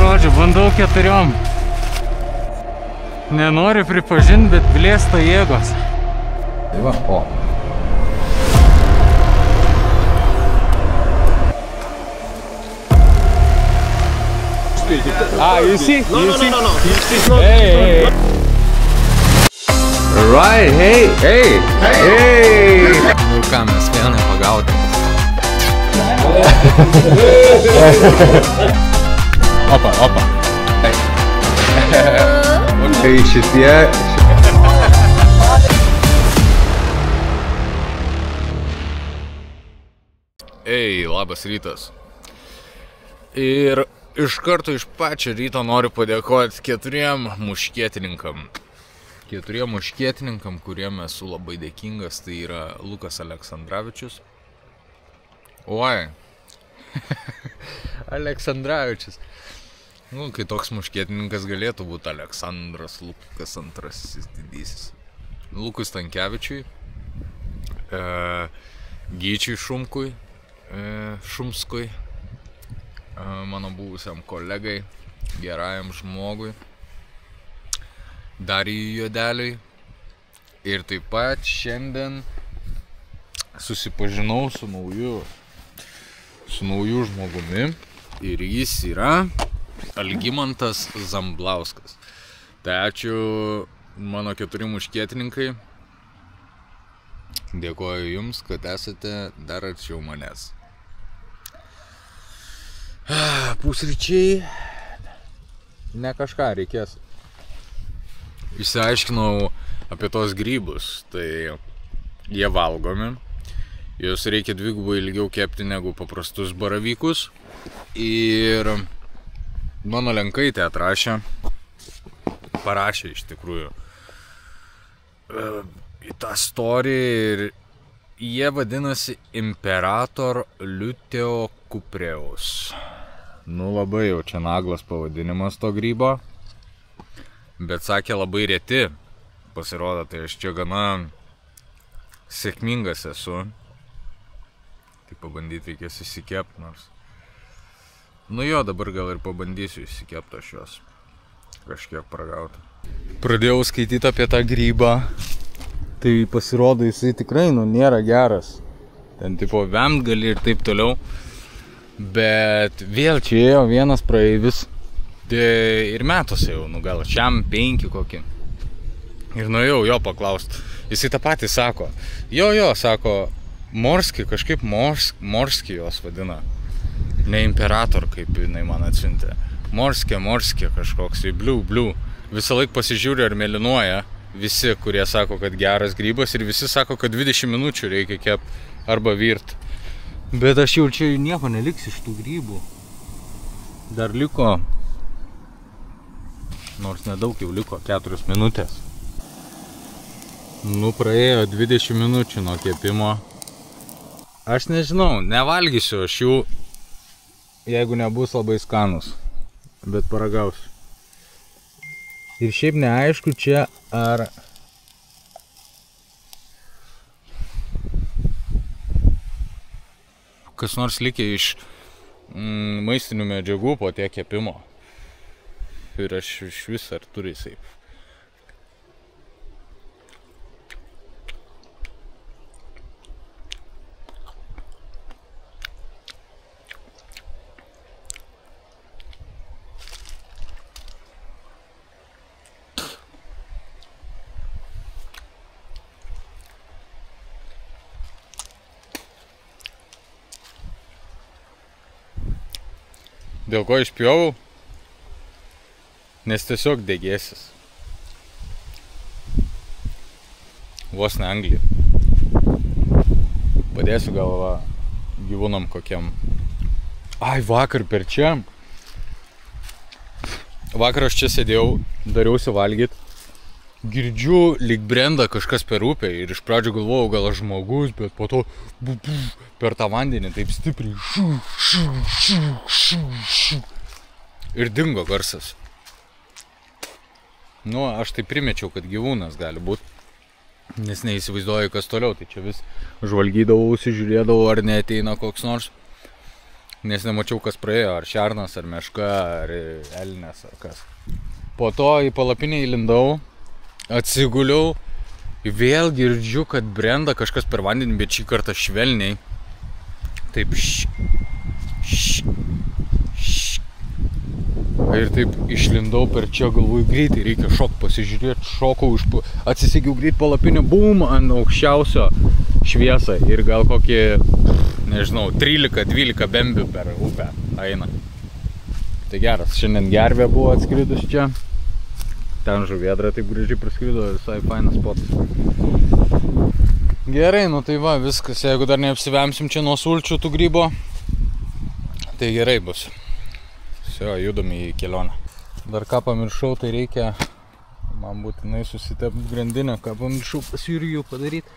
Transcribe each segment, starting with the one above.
žodžiu, bandau 4. Nenoriu pripažinti, bet blėsta jėgos. Tai va, o. You see? No. He's not. Hey. Right, hey. Nu ką, mes vieną pagaudėm. Opa. Tai šitie... Ei, labas rytas. Ir iš karto iš pačio ryto noriu padėkoti 4 muškietininkam. 4 muškietininkam, kuriem esu labai dėkingas, tai yra Lukas Aleksandravičius. Oi. Aleksandravičius. Nu, kai toks muškietininkas galėtų būti Aleksandras Lukas antrasis didysis. Lukui Stankevičiui, Gyčiui Šumskui, mano buvusiam kolegai, gerajam žmogui, Darijui Juodeliui. Ir taip pat šiandien susipažinau su nauju žmogumi ir jis yra Algimantas Zamblauskas. Tai ačiū mano 4 muškietininkai. Dėkoju jums, kad esate dar arčiau manęs. Pusryčiai. Ne kažką reikės. Išsiaiškinau apie tos grybus. Tai jie valgomi. Juos reikia 2 ilgiau kepti negu paprastus baravykus. Ir mano lenkaitė parašė iš tikrųjų į tą story ir jie vadinasi Imperator Liuteo Kupreus. Nu labai jau čia naglas pavadinimas to grybo, bet sakė labai reti. Pasirodo, tai aš čia gana sėkmingas esu. Tai pabandyti reikės įsikepti nors. Nu jo, dabar gal ir pabandysiu įsikepti aš juos. Kažkiek paragauti. Pradėjau skaityti apie tą grybą. Tai pasirodo, jisai tikrai, nėra geras. Ten tipo vemt gali ir taip toliau. Bet vėl čia ėjo vienas praeivis. Ir metuose jau, gal šiam 5 kokį. Ir nuėjau jo paklausti. Jisai tą patį sako. Jo, sako, Morski, kažkaip Morski jos vadina. Ne Imperator, kaip jinai man atsiuntė. Morskė kažkoks, bliu. Visą laik pasižiūri ar mėlynuoja visi, kurie sako, kad geras grybas ir visi sako, kad 20 minučių reikia kepti arba virt. Bet aš jau čia nieko neliks iš tų grybų. Dar liko, nors nedaug jau liko, 4 minutės. Nu, praėjo 20 minučių nuo kepimo. Aš nežinau, nevalgysiu aš jų, jeigu nebus labai skanus, bet paragausiu. Ir šiaip neaišku čia, ar kas nors likė iš maistinių medžiagų po tiek kepimo. Ir aš iš vis ar turi jisai. Dėl ko išpjovau? Nes tiesiog degėsis. Vos ne anglį. Padėsiu galvą gyvūnam kokiam. Ai, vakar per čia. Vakar aš čia sėdėjau, dariausi valgyt. Girdžiu, lyg brenda kažkas per upę ir iš pradžių galvojau, gal aš žmogus, bet po to per tą vandenį taip stipriai ir dingo garsas. Nu, aš tai primečiau, kad gyvūnas gali būti, nes neįsivaizduoju, kas toliau. Tai čia vis žvalgydavausi, žiūrėdavau, ar neateina koks nors. nes nemačiau, kas praėjo, ar šernas, ar meška, ar elnės, ar kas. Po to į palapinę įlindau, atsiguliau, vėl girdžiu, kad brenda kažkas per vandenį, bet šį kartą švelniai. Taip ir taip išlindau per čia, galvoju, greitai, reikia pasižiūrėti, šokau, atsisegiau greit palapinę, bum, ant aukščiausio šviesą ir gal kokį, nežinau, 13-12 bembių per upę eina. Tai geras, šiandien gervė buvo atskridus čia, ten žuvėdra taip gražiai praskrido, visai fainas spotas. Gerai, nu tai va, viskas, jeigu dar neapsivemsim čia nuo sulčių tų grybo, tai gerai bus. Visio, judam į kelionę. Dar ką pamiršau, tai reikia man būtinai susitepti grandinę, ką pamiršau pas Jurijų padaryti.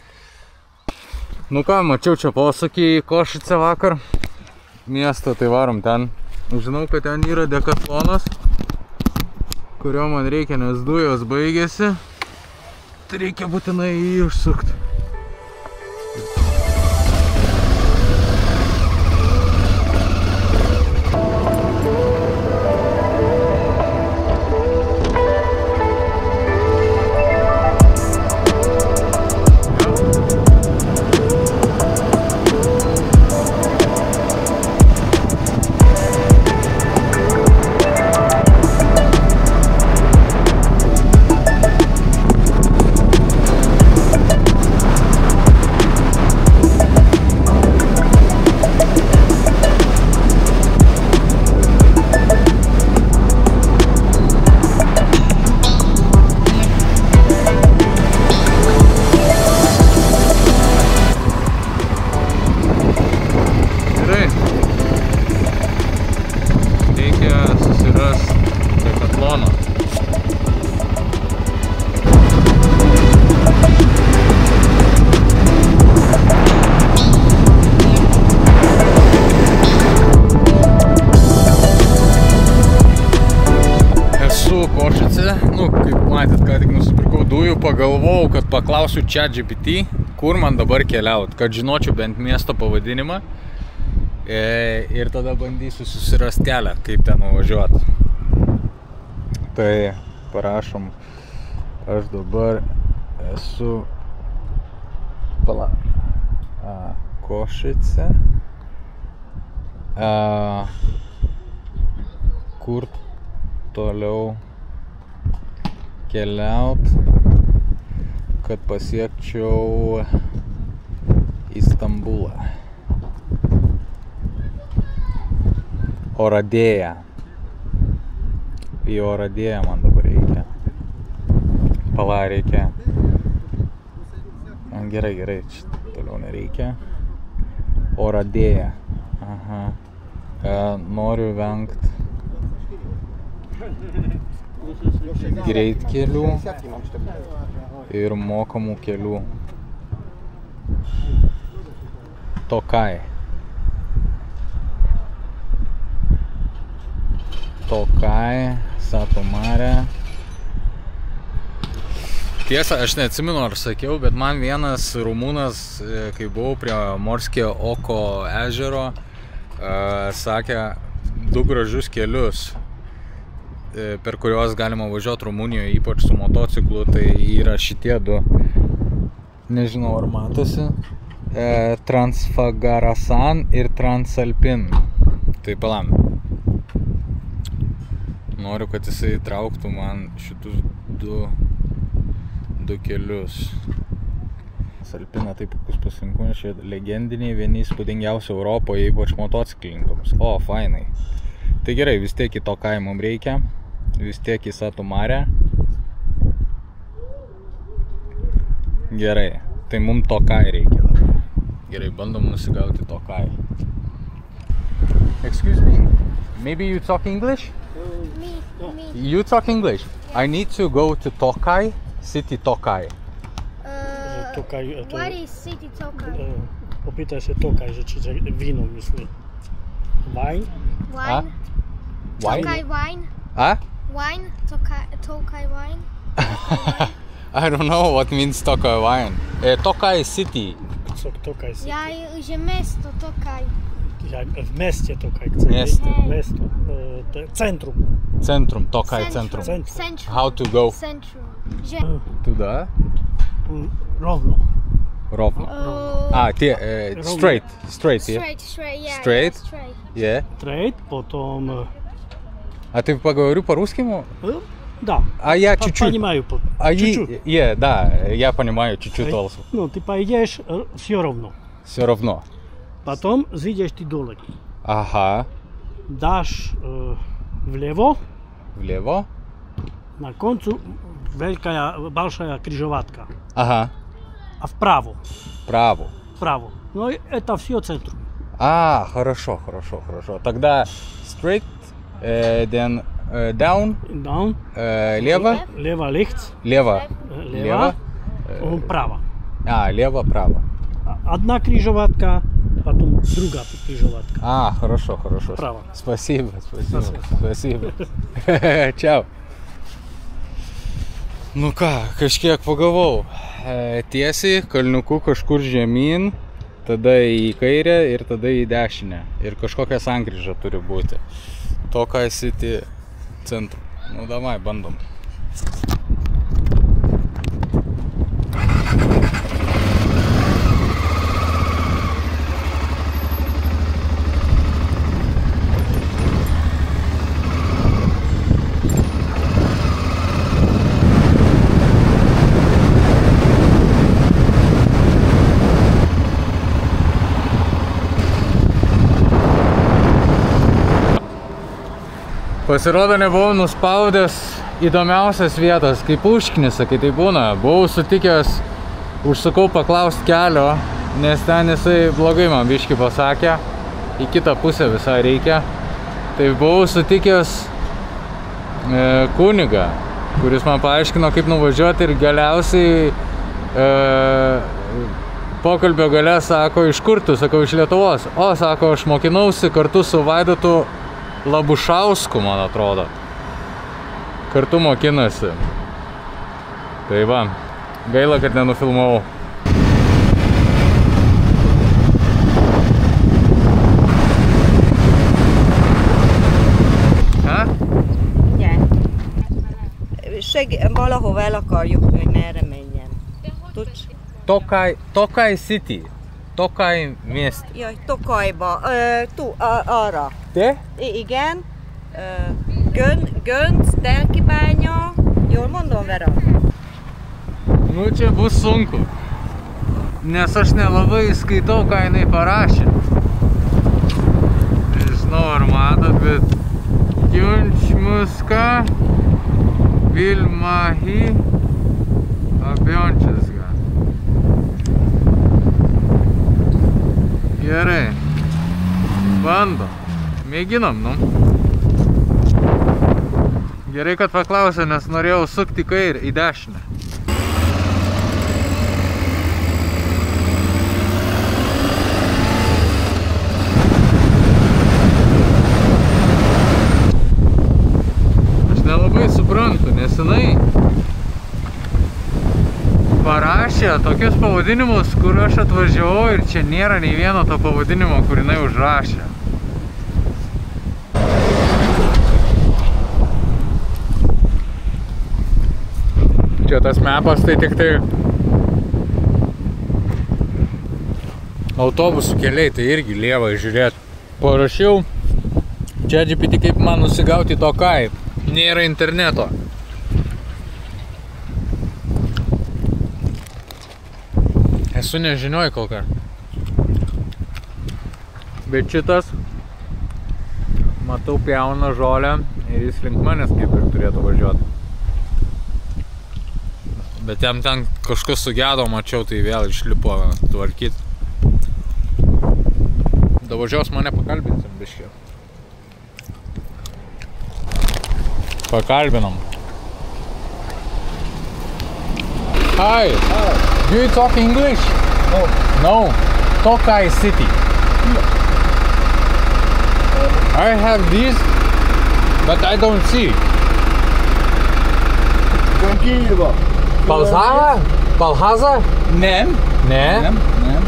Nu ką, mačiau čia posakį Košice vakar, miestą, tai varom ten. Žinau, kad ten yra dekatlonas, kurio man reikia, nes dujos baigėsi. Tai reikia būtinai jį užsukti. Pagalvojau, kad paklausiu ChatGPT, kur man dabar keliaut, kad žinočiau bent miesto pavadinimą ir tada bandysiu susirasti kelią, kaip ten nuvažiuoti. Tai parašom, aš dabar esu Košice, kur toliau keliaut, kad pasiekčiau Istambulą. Oradėją. Į Oradėją man dabar reikia. Pala reikia. Gerai, toliau nereikia. Oradėją. Aha. Noriu vengti greitkelių ir mokamų kelių. Tokai, Satu Mare. Tiesa, aš neatsimenu, ar sakiau, bet man vienas rumūnas, kai buvau prie Morskio Oko ežero, sakė 2 gražius kelius, per kuriuos galima važiuoti Rumunijoje, ypač su motociklu, tai yra šitie 2. Nežinau, ar matosi. Transfagarasan ir Transalpin. Tai palam. Noriu, kad jisai trauktų man šitus 2 kelius. Transalpina taip puikus pasirinkimas, šie legendiniai, vieni įspūdingiausi Europoje, ypač motociklininkams. O, fainai. Tai gerai, vis tiek į Tokai mums reikia. Vis tiek į Satu Mare. Gerai, tai mums Tokai reikia dabar. Gerai, bandom nusigauti Tokai. Excuse me, maybe you talk English? Me. You talk English? I need to go to Tokai, city Tokai. Tokaj, What is city Tokai? Popytaj się Tokaj, że ci wino myśli. Wine? Wine? Wine? Tokai wine? Huh? Wine? Tokai wine? I don't know what means Tokai wine. Tokai city. Co Tokaj? Ja, że miasto Tokai. w mieście Tokaj chcę. Miesto. Miasto. Centrum. Centrum, Tokaj centrum. Centrum. How to go? Centrum. Туди? Równo. Ровно. Straight, yeah? Straight, yeah. Straight? Straight. Yeah. Trade, потом... А ты поговорю по-русски? Да. А я чуть-чуть. Понимаю. Чуть-чуть. Да, я понимаю чуть-чуть also. Ну, ты пойдешь все равно. Все равно. Потом зайдешь ты долой. Ага. Дашь влево, Влево. на концу большая крыжоватка. Ага. А вправо. Право. Вправо. Ну, это все центр. Хорошо. Тогда straight, then down, Down. лево, Лево, rechts. лево, Лево. Право. лево, право. Одна крыжоватка, потом другая крыжоватка. Хорошо. Право. Спасибо. Čiau. Nu ką, kažkiek pagavau. Tiesiai, kalniuku kažkur žemyn, tada į kairę ir tada į dešinę. Ir kažkokia sankryža turi būti. Tokaj City centru. Nu davai, bandom. Pasirodo, nebuvau nuspaudęs įdomiausias vietas, kaip Puškinėse, kai tai būna. Buvau sutikęs, užsukau paklausti kelio, nes ten jisai blogai man biškį pasakė, į kitą pusę visai reikia. Tai buvau sutikęs kunigą, kuris man paaiškino, kaip nuvažiuoti ir galiausiai pokalbio gale sako, iš kur tu, sakau, iš Lietuvos. O, sako, aš mokinausi kartu su Vaidotu Labušausku, man atrodo. Kartu mokinasi. Tai va, gaila, kad nenufilmavau. Valahova el akarjuk, hogy merre menjen. Tudsz? Tokaj City. Tokaj miest. Jaj, Tokajba. Arra. Te? Igen. Gönc, Telkibánya. Jól mondom, Vera? Nu, čia bus sunku. Nes aš nelabai skaitau, ką jinai parašė. Nežinau, ar matot, bet Giunčmuska, Vilmahi, Abiončeska. Gerai. Bandom. Mėginam, nu. Gerai, kad paklausė, nes norėjau sukti kairę į dešinę. Aš nelabai suprantu, nes jinai parašė tokius pavadinimus, kur aš atvažiavau ir čia nėra nei vieno to pavadinimo, kur jinai užrašė. Čia tas mapas tai tik tai autobusų keliai, tai irgi lievai žiūrėt. Parašiau ChatGPT, kaip man nusigauti Tokaj. Nėra interneto. Esu nežinioj kol ką. Bet šitas, matau, pjauna žolę ir jis link manęs kaip ir turėtų važiuoti. Bet jam ten kažkas sugedo, mačiau, tai vėl išlipo tvarkyt. Davažiuos mane pakalbinsim biškį. Pakalbinam. Hi. Do you talk English? No. No. Tokaj City. I have this, but I don't see. Tranquilo. Balzaha? Balhaza? Nem. Ne? Nem.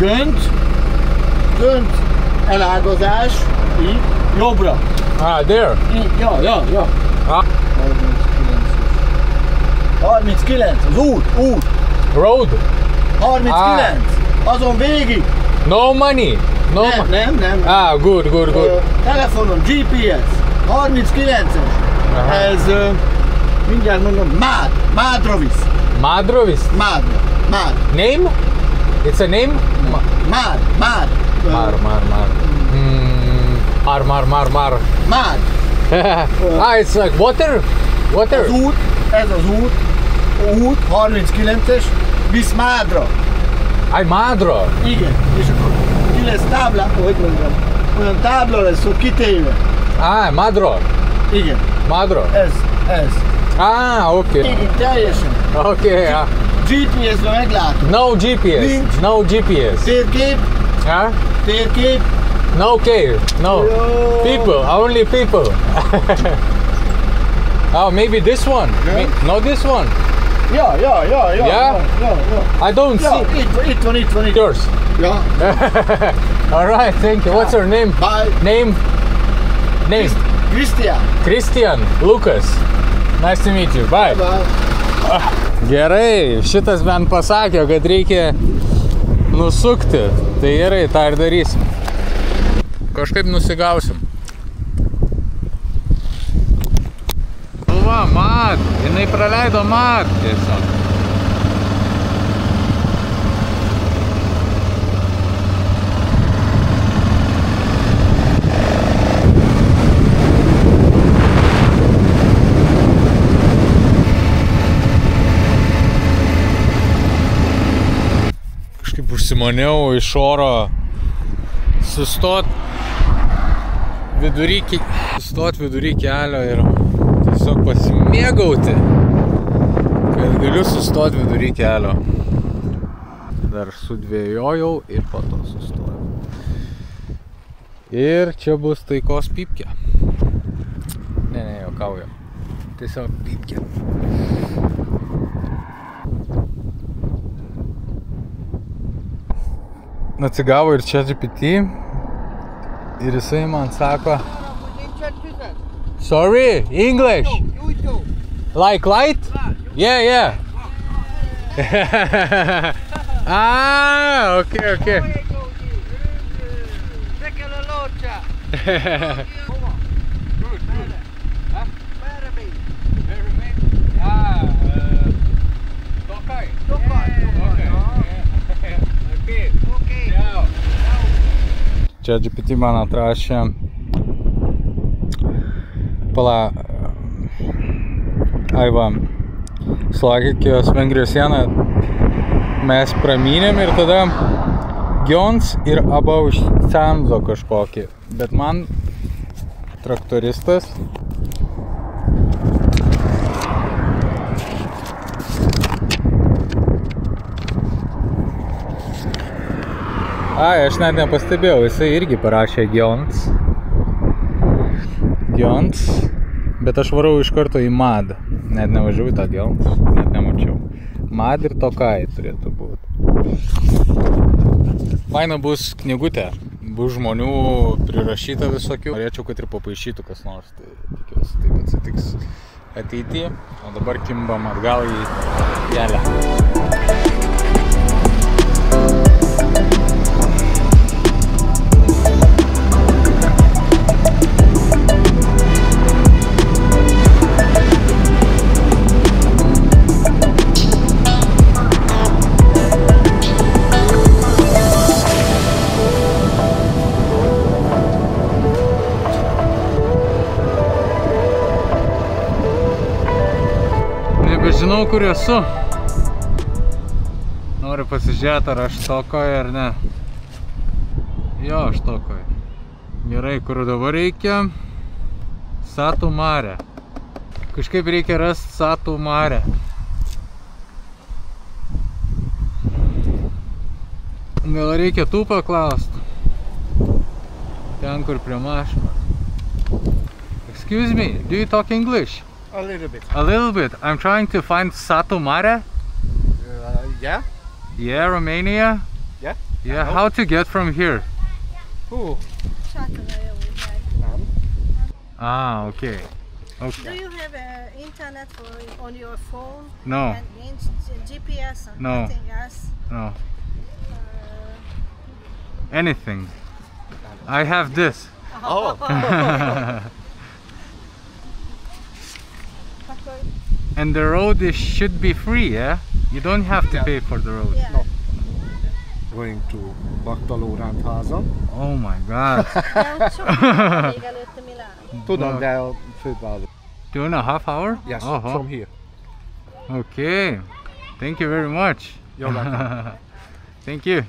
Gönt. dönt elágazás, így, jobbra. Ah, there. Így, ja. Ah. 39, az út. Road. 39, azon végig. No money. No Nem. Ah, good. Telefonon, GPS, 39-es. Ez, mindjárt mondom, Mádra visz. Madrovis. Mád. Name? It's a name? Mád. Mar. Mar. Mád. Ah, it's like water? Az út, ez az út, 39-es, visz Mádra. Ay, Madro. Igen, és akkor ki lesz táblá, hogy mondjam, olyan tábla lesz ott kitéve. Ah, Madro. Igen, Madro. ez. Ah, okay. Így teljesen. Okay. GPS-ben meglátod. No GPS. Nincs. No GPS. Térkép, No cave. No. Yo. People. Only people. Oh, maybe this one. Yeah. No, this one. Ja. Yeah? I don't Ja, see. itt van. Yours. Ja, All right. Thank you. What's your name? bye. Name. Christian. Lucas. Nice to meet you. Bye. Gerai, šitas bent pasakė, kad reikia nusukti. Tai gerai, tą ir darysim. Kažkaip nusigausim. Va, mat, jinai praleido mat tiesiog. Kažkaip užsimaniau iš oro sustot vidury kelio ir tiesiog pasimėgauti, kad galiu sustot vidury kelio. Dar sudvėjojau ir po to sustojau. Ir čia bus taikos pypkė. Ne, juokauju. Tiesiog pypkė. Atsigavo ir ChatGPT ir jisai man sako, sorry, English. Like light? Yeah. Ah, okay. ChatGPT man atrašė Slovakijos Vengrijos sieną mes pramynėm ir tada Gions ir Abaušcenzo kažkokį, bet man traktoristas aš net nepastebėjau, jisai irgi parašė Gions, bet aš varau iš karto į Mad, net nevažiavau į tą Gions, net nemačiau. Mad ir Tokai turėtų būti. Faina bus knygutė, bus žmonių prirašyta visokių. Norėčiau, kad ir papaišytų kas nors, tai tikiuosi taip atsitiks ateityje, o dabar kimbam atgal į kelią. Nebežinau, kur esu. Noriu pasižiūrėti, ar aš Tokoje ar ne. Jo, aš Tokoje. Gerai, kur dabar reikia? Satu Mare. Kažkaip reikia rasti Satu Mare. Gal reikia tų paklausti? Ten, kur prie mašinos. Excuse me, do you talk English? A little bit. A little bit. I'm trying to find Satu Mare. Yeah? Yeah, Romania. Yeah? Yeah, how to get from here? Ah, okay. Do Okay. you have internet on your phone? No. And GPS? No. Nothing else? No. Anything. I have this. Oh. And the road should be free, yeah? You don't have to pay for the road. Yeah. No. Going to Baktalórendházam. Oh my god. Még előtte Milán. Tudom, de a főváros. 2.5 hours? Yes, Uh-huh. from here. Okay. Thank you very much. You're welcome. Thank you.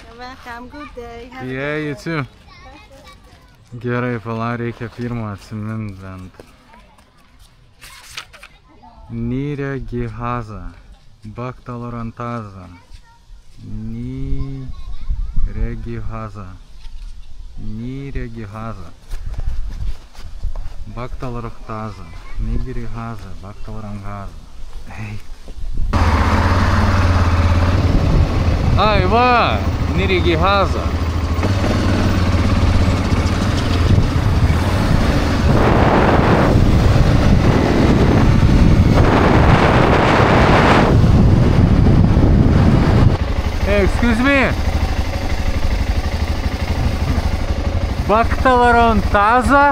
You're welcome. Good day. Have a Yeah, good you day. too. Gerai, pala, reikia pirmą atsimint bent. Nire Gihaza. Baktaloranthaza. Nire Gihaza. Nire Gihaza. Baktaloranthaza. Nigri Haza. Baktaloranthaza. Hey. Ai, va! Nire Gihaza. Hey, excuse me. Baktaloranthaza?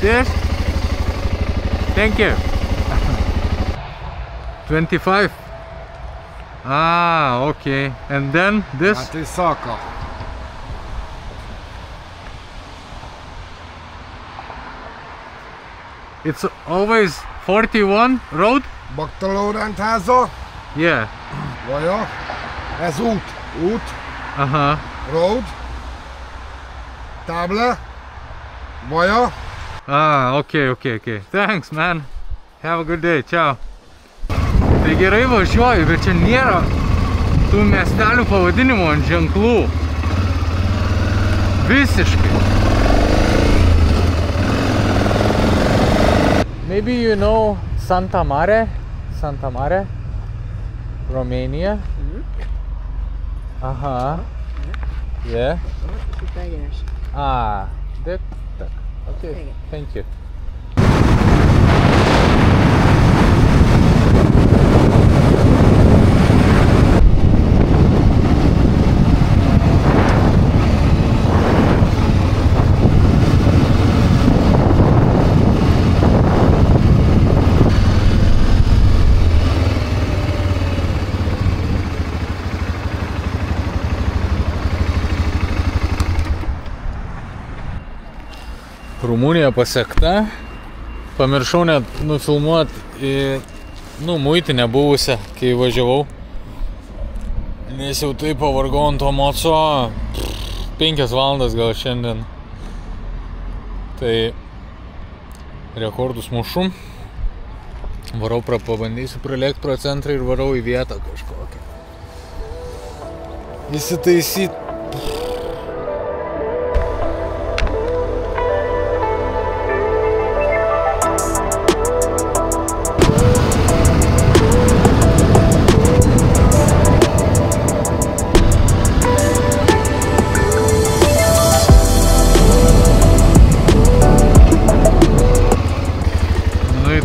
This? Thank you. 25. Ah, okay. And then this? Hát is Szaka. It's always 41 road? Baktalórendháza. Yeah. Vaja. Ez út. Út. Uh-huh. Road. Tábla. Vaja. Ah, okay. Thanks, man. Have a good day. Ciao. Tai gerai važiuoju, bet čia nėra tų miestelių pavadinimų ant ženklų. Visiškai. Maybe you know Santa Mare? Santa Mare? Romania? Aha. Yeah. Ah, так. Okay, thank you. Rumunija pasiekta. Pamiršau net nufilmuot į, muitinę buvusią, kai važiavau. Nes jau taip pavargau ant to moco. 5 valandas gal šiandien. Tai rekordus mušu. Varau pabandysiu pralėkt pro centrą ir varau į vietą kažkokią. Įsitaisyt.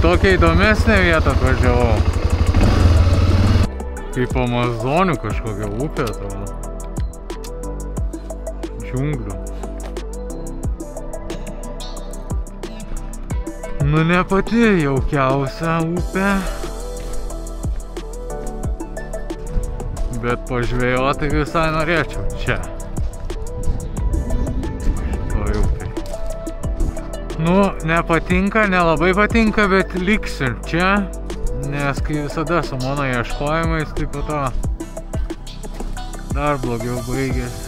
Tokia įdomesnė vieta važiavau. Kaip Amazonių kažkokia upė atrodo. Džiunglių. Nu ne pati jaukiausia upė. Bet pažvejoti visai norėčiau čia. Nu, nepatinka, nelabai patinka, bet liksiu čia, nes kai visada su mano ieškojimais, tai po to dar blogiau baigėsi.